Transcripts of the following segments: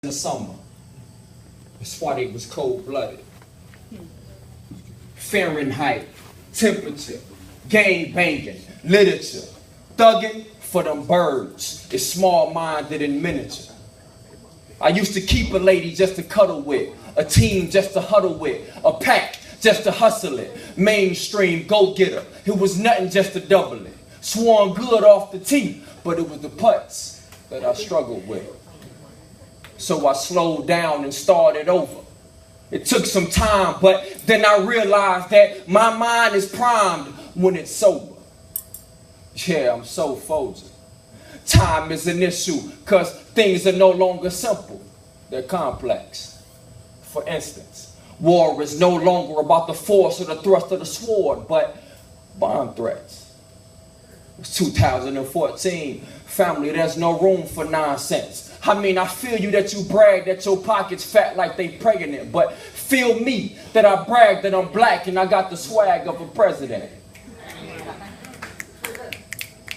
the summer. That's why they was cold-blooded. Fahrenheit, temperature, gang banging, literature, thugging for them birds. It's small-minded and miniature. I used to keep a lady just to cuddle with, a team just to huddle with, a pack just to hustle it, mainstream go-getter. It was nothing just to double it. Swung good off the tee, but it was the putts that I struggled with. So I slowed down and started over. It took some time, but then I realized that my mind is primed when it's sober. Yeah, I'm so Folger. Time is an issue, cause things are no longer simple. They're complex. For instance, war is no longer about the force or the thrust of the sword, but bomb threats. It's 2014. Family, there's no room for nonsense. I mean, I feel you that you brag that your pocket's fat like they pregnant, but feel me that I brag that I'm black and I got the swag of a president.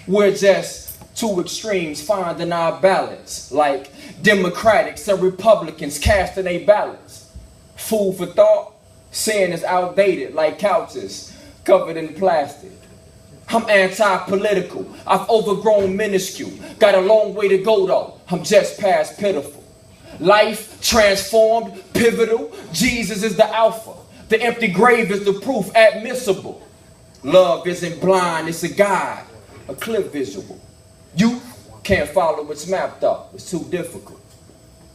We're just two extremes finding our balance, like Democrats and Republicans casting their ballots. Food for thought, saying it's outdated like couches covered in plastic. I'm anti-political, I've overgrown minuscule, got a long way to go though, I'm just past pitiful. Life transformed, pivotal, Jesus is the alpha, the empty grave is the proof admissible. Love isn't blind, it's a guide, a clear visual. You can't follow what's mapped up, it's too difficult.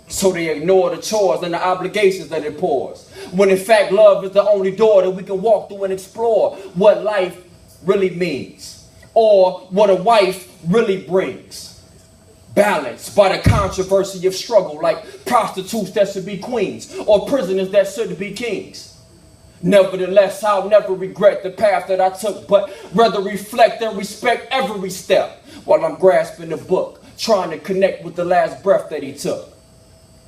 So they ignore the chores and the obligations that it pours. When in fact love is the only door that we can walk through and explore what life really means, or what a wife really brings. Balanced by the controversy of struggle, like prostitutes that should be queens, or prisoners that should be kings. Nevertheless, I'll never regret the path that I took, but rather reflect and respect every step, while I'm grasping the book, trying to connect with the last breath that he took.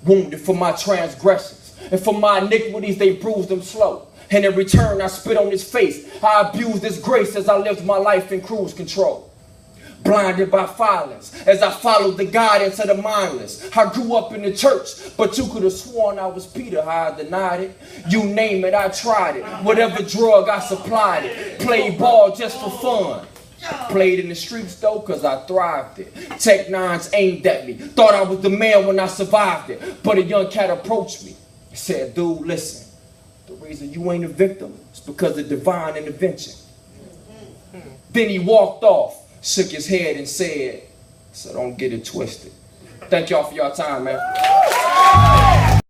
Wounded for my transgressions, and for my iniquities they bruised him slow. And in return, I spit on his face. I abused his grace as I lived my life in cruise control. Blinded by violence, as I followed the guidance of the mindless. I grew up in the church, but you could have sworn I was Peter, how I denied it. You name it, I tried it. Whatever drug, I supplied it. Played ball just for fun. Played in the streets though, cause I thrived it. Tech nines aimed at me. Thought I was the man when I survived it. But a young cat approached me. He said, dude, listen. The reason you ain't a victim is because of divine intervention. Then he walked off, shook his head and said, so don't get it twisted. Thank y'all for your time, man.